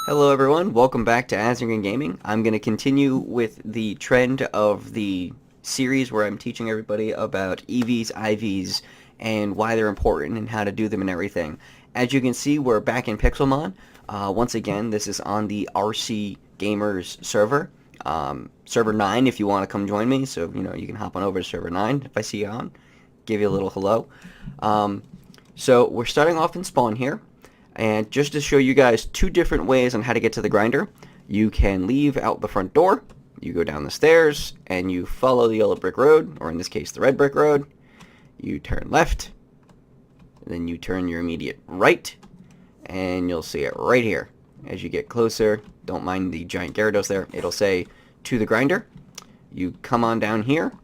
Hello everyone, welcome back to Azrigan Gaming. I'm going to continue with the trend of the series where I'm teaching everybody about EVs, IVs, and why they're important and how to do them and everything. As you can see, we're back in Pixelmon. Once again, this is on the RC Gamers server. Server 9 if you want to come join me, so you can hop on over to server 9 if I see you on. Give you a little hello. So we're starting off in spawn here. And just to show you guys two different ways on how to get to the grinder, you can leave out the front door, you go down the stairs, and you follow the yellow brick road, or in this case the red brick road. You turn left, then you turn your immediate right, and you'll see it right here. As you get closer, don't mind the giant Gyarados there, it'll say to the grinder. You come on down here,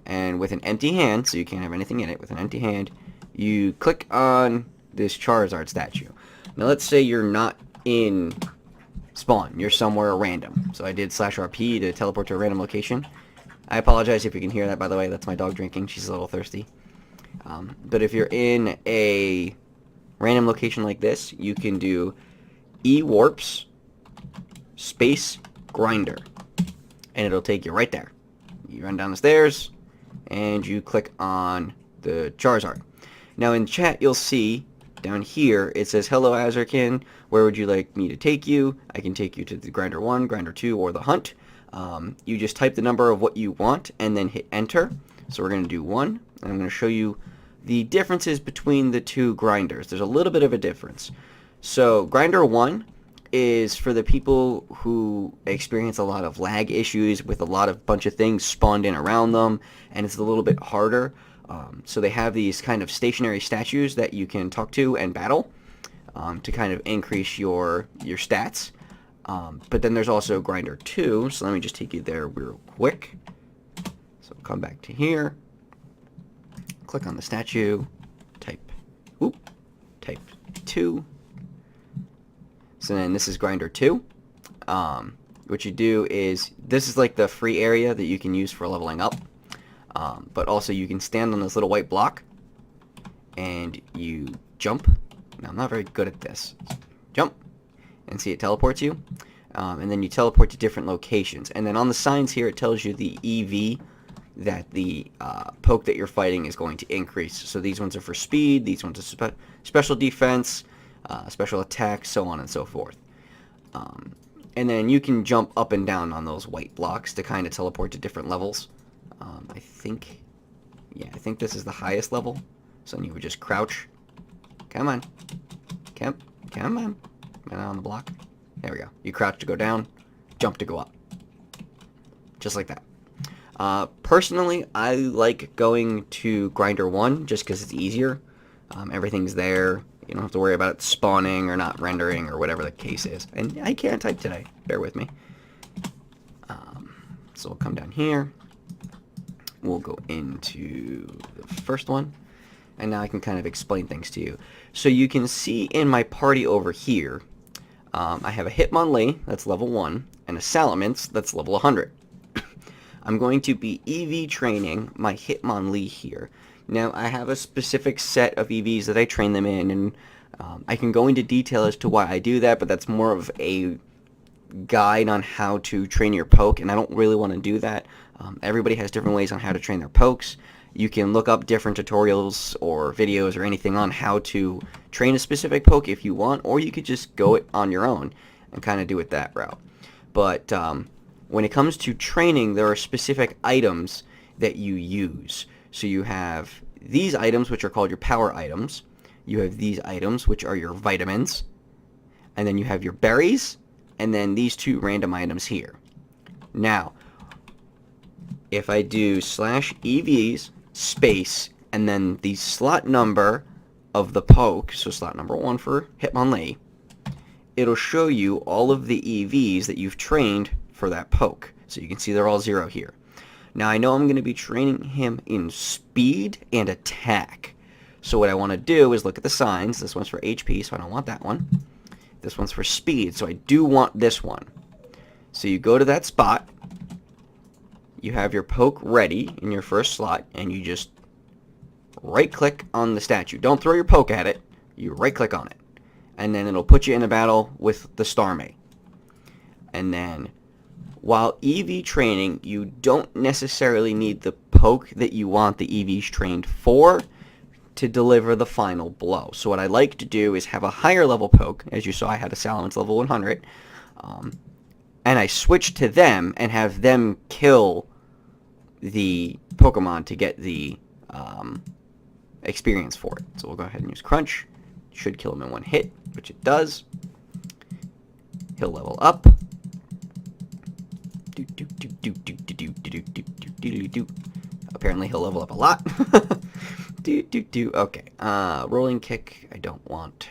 and with an empty hand, so you can't have anything in it, with an empty hand, you click on this Charizard statue. Now let's say you're not in spawn, you're somewhere random. So I did /RP to teleport to a random location. I apologize if you can hear that, by the way, that's my dog drinking, she's a little thirsty. But if you're in a random location like this, you can do E-warps space grinder, and it'll take you right there. You run down the stairs, and you click on the Charizard. Now in chat you'll see down here, it says, "Hello Azrican, where would you like me to take you?" I can take you to the Grinder 1, Grinder 2, or the Hunt. You just type the number of what you want and then hit enter. So we're going to do 1, and I'm going to show you the differences between the two grinders. There's a little bit of a difference. So Grinder 1 is for the people who experience a lot of lag issues with a bunch of things spawned in around them, and it's a little bit harder. So they have these kind of stationary statues that you can talk to and battle to kind of increase your stats. But then there's also Grinder 2, so let me just take you there real quick. So come back to here, click on the statue, type 2. So then this is Grinder 2. What you do is, this is like the free area that you can use for leveling up. But also you can stand on this little white block and you jump. Now I'm not very good at this. Jump, and see it teleports you, and then you teleport to different locations, and then on the signs here it tells you the EV that the poke that you're fighting is going to increase. So these ones are for speed, these ones are special defense, special attack, so on and so forth. And then you can jump up and down on those white blocks to kind of teleport to different levels. I think this is the highest level. So you would just crouch. Come on. Come on. Right on the block. There we go. You crouch to go down, jump to go up. Just like that. Personally, I like going to Grinder 1 just because it's easier. Everything's there. You don't have to worry about it spawning or not rendering or whatever the case is. And I can't type today. Bear with me. So we'll come down here. We'll go into the first one, and now I can kind of explain things to you. So you can see in my party over here, I have a Hitmonlee, that's level 1, and a Salamence, that's level 100. I'm going to be EV training my Hitmonlee here. Now, I have a specific set of EVs that I train them in, and I can go into detail as to why I do that, but that's more of a guide on how to train your poke, and I don't really want to do that. Everybody has different ways on how to train their pokes. You can look up different tutorials or videos or anything on how to train a specific poke if you want, or you could just go it on your own and kind of do it that route. But when it comes to training, there are specific items that you use. So you have these items, which are called your power items. You have these items, which are your vitamins. And then you have your berries, and then these two random items here. Now, if I do /EVs space and then the slot number of the poke, so slot number 1 for Hitmonlee, it'll show you all of the EVs that you've trained for that poke. So you can see they're all 0 here. Now I know I'm going to be training him in speed and attack. So what I want to do is look at the signs. This one's for HP, so I don't want that one. This one's for speed, so I do want this one. So you go to that spot, you have your poke ready in your first slot, and you just right-click on the statue. Don't throw your poke at it, you right-click on it. And then it'll put you in a battle with the Starmie. And then, while EV training, you don't necessarily need the poke that you want the EVs trained for to deliver the final blow. So what I like to do is have a higher level poke. As you saw, I had a Salamence level 100. And I switch to them and have them kill the Pokemon to get the experience for it. So we'll go ahead and use Crunch. Should kill him in one hit, which it does. He'll level up. Apparently he'll level up a lot. Okay. Rolling kick, I don't want.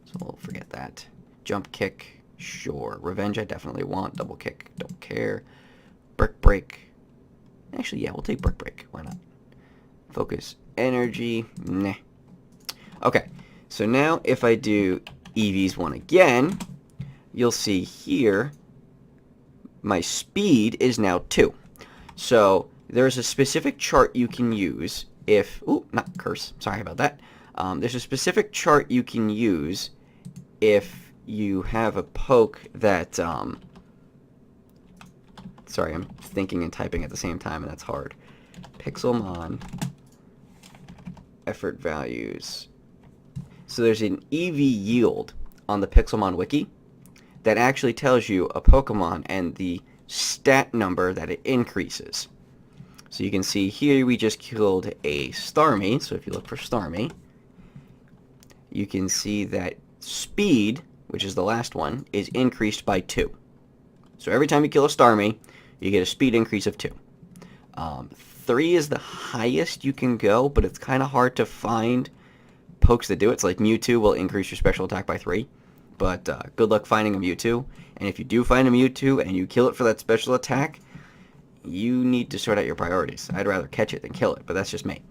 So we'll forget that. Jump kick, sure. Revenge, I definitely want. Double kick, don't care. Brick break. Actually, yeah, we'll take brick break. Why not? Focus energy, nah. Okay, so now if I do EVs 1 again, you'll see here my speed is now 2. So there's a specific chart you can use if... Ooh, not curse. Sorry about that. There's a specific chart you can use if you have a poke that... Sorry, I'm thinking and typing at the same time, and that's hard. Pixelmon. Effort values. So there's an EV yield on the Pixelmon wiki that actually tells you a Pokemon and the stat number that it increases. So you can see here we just killed a Starmie. So if you look for Starmie, you can see that speed, which is the last one, is increased by 2. So every time you kill a Starmie, you get a speed increase of 2. 3 is the highest you can go, but it's kind of hard to find pokes that do it. It's like Mewtwo will increase your special attack by 3. But good luck finding a Mewtwo. And if you do find a Mewtwo and you kill it for that special attack, you need to sort out your priorities. I'd rather catch it than kill it, but that's just me.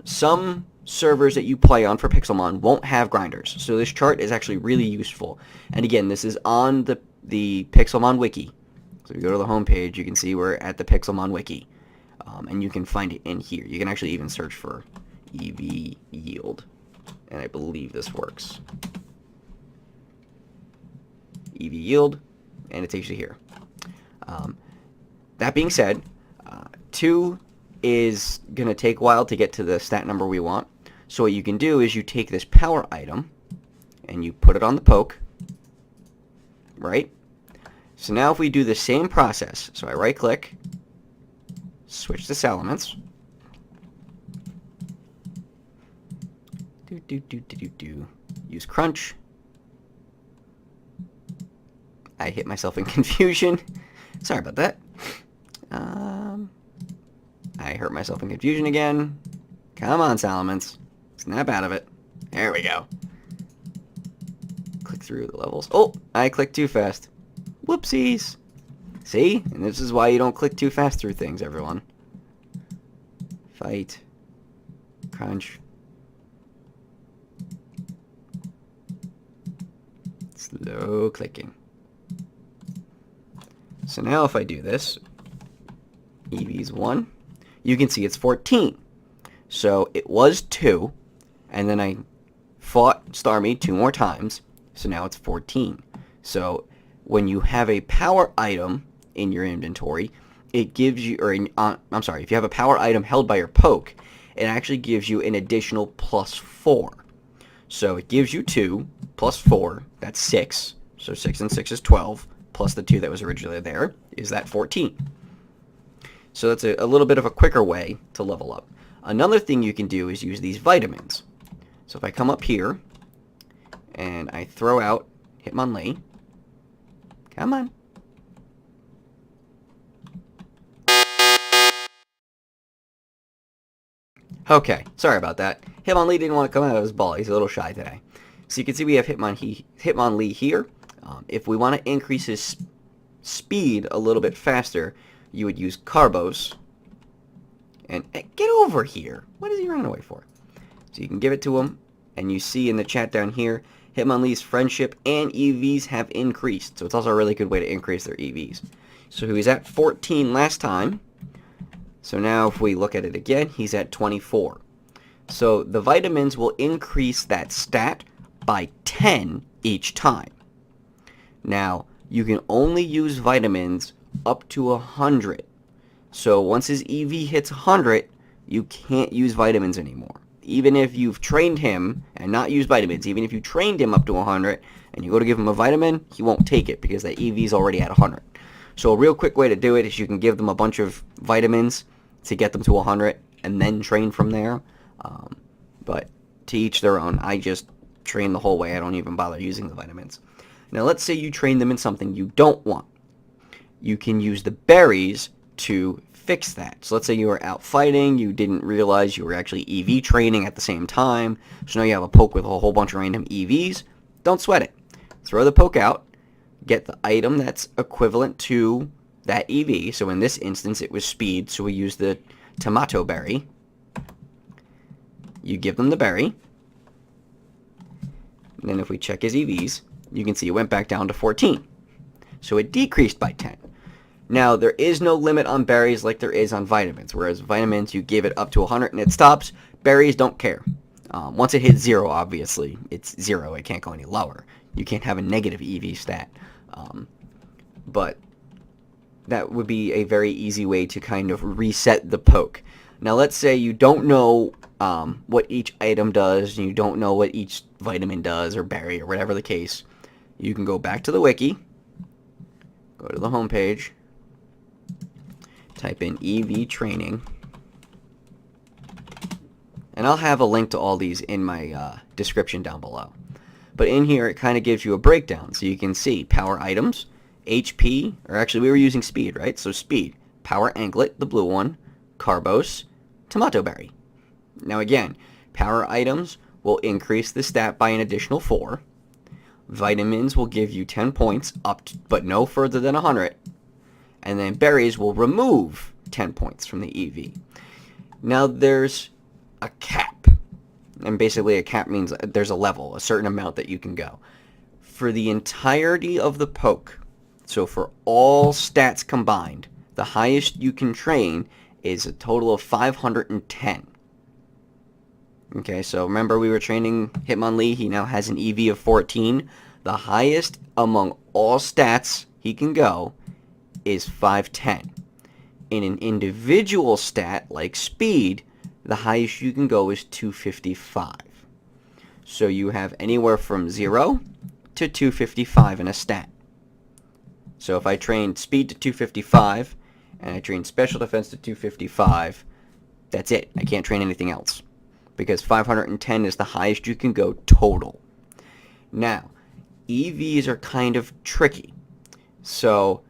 Some servers that you play on for Pixelmon won't have grinders, so this chart is actually really useful. And again, this is on the Pixelmon wiki. So if you go to the home page, you can see we're at the Pixelmon wiki. And you can find it in here. You can actually even search for EV yield. And I believe this works. EV yield, and it takes you here. That being said, 2 is going to take a while to get to the stat number we want. So what you can do is you take this power item, and you put it on the poke, right? So now if we do the same process, so I right-click, switch to Salamence, use Crunch, I hit myself in confusion. Sorry about that. I hurt myself in confusion again. Come on, Salamence. Snap out of it. There we go. Click through the levels. Oh, I clicked too fast. Whoopsies. See? And this is why you don't click too fast through things, everyone. Fight. Crunch. Slow clicking. So now if I do this, EV's 1, you can see it's 14. So it was 2, and then I fought Starmie 2 more times, so now it's 14. So when you have a power item in your inventory, it gives you, I'm sorry, if you have a power item held by your poke, it actually gives you an additional +4. So it gives you 2 plus 4, that's 6. So 6 and 6 is 12, plus the 2 that was originally there, is that 14. So that's a little bit of a quicker way to level up. Another thing you can do is use these vitamins. So if I come up here, and I throw out Hitmonlee, come on. Okay, sorry about that. Hitmonlee didn't want to come out of his ball. He's a little shy today. So you can see we have Hitmonlee here. If we want to increase his speed a little bit faster, you would use Carbos. And get over here. What is he running away for? So you can give it to him, and you see in the chat down here, Hitmonlee's friendship and EVs have increased. So it's also a really good way to increase their EVs. So he was at 14 last time. So now if we look at it again, he's at 24. So the vitamins will increase that stat by 10 each time. Now, you can only use vitamins up to 100. So once his EV hits 100, you can't use vitamins anymore. Even if you've trained him and not used vitamins, even if you trained him up to 100 and you go to give him a vitamin, he won't take it because that EV is already at 100. So a real quick way to do it is you can give them a bunch of vitamins to get them to 100 and then train from there. But to each their own. I just train the whole way. I don't even bother using the vitamins. Now let's say you train them in something you don't want. You can use the berries to fix that. So let's say you were out fighting, you didn't realize you were actually EV training at the same time, so now you have a poke with a whole bunch of random EVs. Don't sweat it. Throw the poke out, get the item that's equivalent to that EV. So in this instance it was speed, so we use the tomato berry. You give them the berry, and then if we check his EVs, you can see it went back down to 14. So it decreased by 10. Now, there is no limit on berries like there is on vitamins, whereas vitamins, you give it up to 100 and it stops. Berries don't care. Once it hits 0, obviously, it's 0. It can't go any lower. You can't have a negative EV stat. But that would be a very easy way to kind of reset the poke. Now, let's say you don't know what each item does, and you don't know what each vitamin does, or berry, or whatever the case. You can go back to the wiki, go to the home page, type in EV training, and I'll have a link to all these in my description down below. But in here, it kind of gives you a breakdown, so you can see power items, HP, or actually we were using speed, right? So speed, power anklet, the blue one, carbos, tomato berry. Now again, power items will increase the stat by an additional 4. Vitamins will give you 10 points, but no further than 100. And then berries will remove 10 points from the EV. Now there's a cap. And basically a cap means there's a level, a certain amount that you can go. For the entirety of the poke, so for all stats combined, the highest you can train is a total of 510. Okay, so remember we were training Hitmonlee. He now has an EV of 14. The highest among all stats he can go is 510. In an individual stat like speed, the highest you can go is 255. So you have anywhere from 0 to 255 in a stat. So if I train speed to 255 and I train special defense to 255, that's it. I can't train anything else, because 510 is the highest you can go total. Now, EVs are kind of tricky. So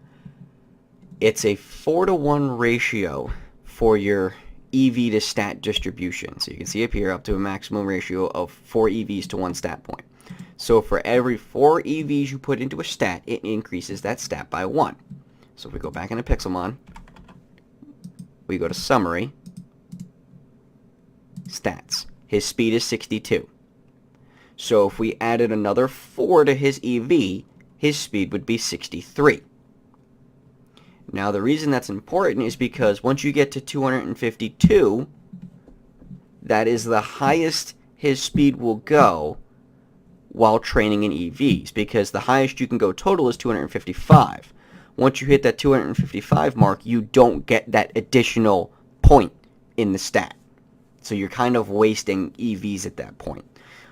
it's a 4-to-1 ratio for your EV to stat distribution. So you can see up here up to a maximum ratio of 4 EVs to 1 stat point. So for every 4 EVs you put into a stat, it increases that stat by 1. So if we go back into Pixelmon, we go to Summary, Stats. His speed is 62. So if we added another 4 to his EV, his speed would be 63. Now the reason that's important is because once you get to 252, that is the highest his speed will go while training in EVs, because the highest you can go total is 255. Once you hit that 255 mark, you don't get that additional point in the stat. So you're kind of wasting EVs at that point.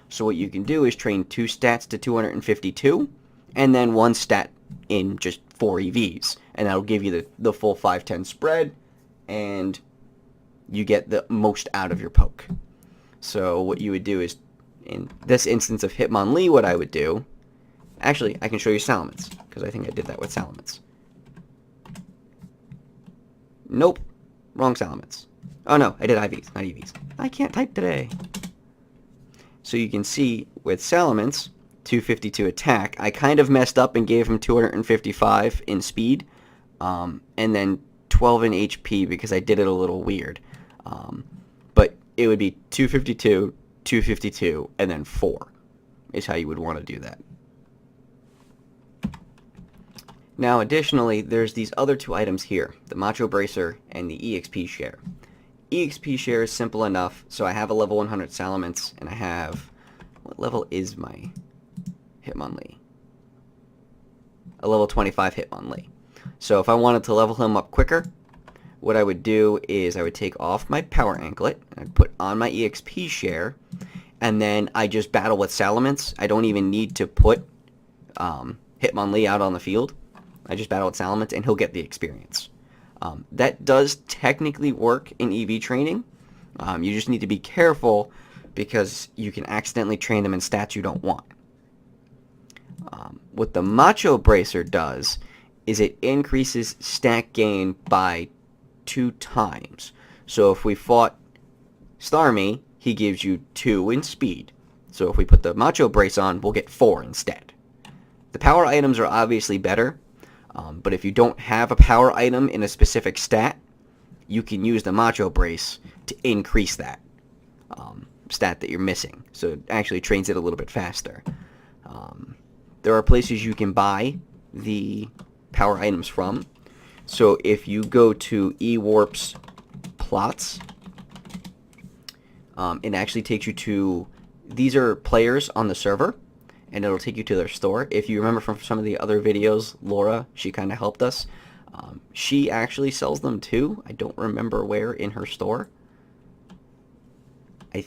So what you can do is train 2 stats to 252, and then 1 stat in just 4 EVs. And that'll give you the full 5-10 spread, and you get the most out of your poke. So what you would do is, in this instance of Hitmonlee, what I would do... Actually, I can show you Salamence, because I think I did that with Salamence. Nope. Wrong Salamence. Oh no, I did IVs, not EVs. I can't type today. So you can see with Salamence, 252 attack, I kind of messed up and gave him 255 in speed, and then 12 in HP because I did it a little weird. But it would be 252, 252, and then 4 is how you would want to do that. Now additionally, there's these other 2 items here, the Macho Bracer and the EXP Share. EXP Share is simple enough, so I have a level 100 Salamence, and I have... What level is my Hitmonlee? a level 25 Hitmonlee. So if I wanted to level him up quicker, what I would do is I would take off my power anklet, I'd put on my EXP share, and then I just battle with Salamence. I don't even need to put Hitmonlee out on the field. I just battle with Salamence, and he'll get the experience. That does technically work in EV training. You just need to be careful because you can accidentally train them in stats you don't want. What the Macho Bracer does is it increases stat gain by 2 times. So if we fought Starmie, he gives you 2 in speed. So if we put the Macho Brace on, we'll get 4 instead. The power items are obviously better, but if you don't have a power item in a specific stat, you can use the Macho Brace to increase that stat that you're missing. So it actually trains it a little bit faster. There are places you can buy the power items from. So if you go to eWarp's plots, it actually takes you to, these are players on the server, and it'll take you to their store. If you remember from some of the other videos, Laura, she kind of helped us. She actually sells them too. I don't remember where in her store. I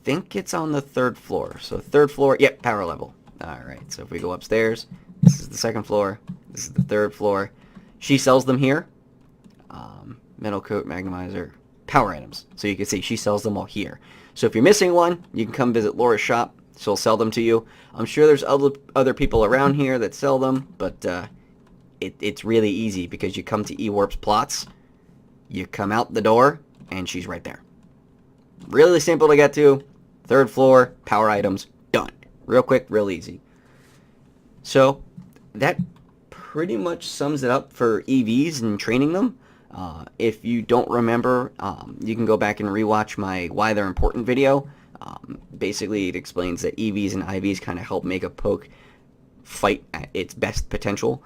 think it's on the 3rd floor. So 3rd floor, yep, power level. Alright, so if we go upstairs, this is the 2nd floor, this is the 3rd floor. She sells them here. Metal Coat, Magnemizer, power items. So you can see she sells them all here. So if you're missing one, you can come visit Laura's shop. She'll sell them to you. I'm sure there's other people around here that sell them, but it's really easy because you come to eWarp's plots, you come out the door, and she's right there. Really simple to get to. 3rd floor, power items, done. Real quick, real easy. So that pretty much sums it up for EVs and training them. If you don't remember, you can go back and rewatch my Why They're Important video. Basically, it explains that EVs and IVs kind of help make a poke fight at its best potential.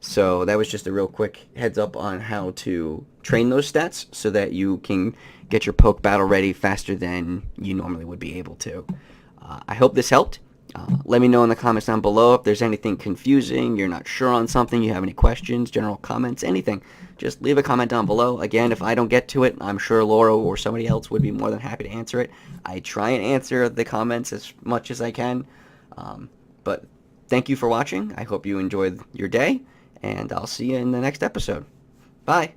So that was just a real quick heads up on how to train those stats so that you can get your poke battle ready faster than you normally would be able to. I hope this helped. Let me know in the comments down below if there's anything confusing, you're not sure on something, you have any questions, general comments, anything. Just leave a comment down below. Again, if I don't get to it, I'm sure Laura or somebody else would be more than happy to answer it. I try and answer the comments as much as I can. But thank you for watching. I hope you enjoyed your day, and I'll see you in the next episode. Bye.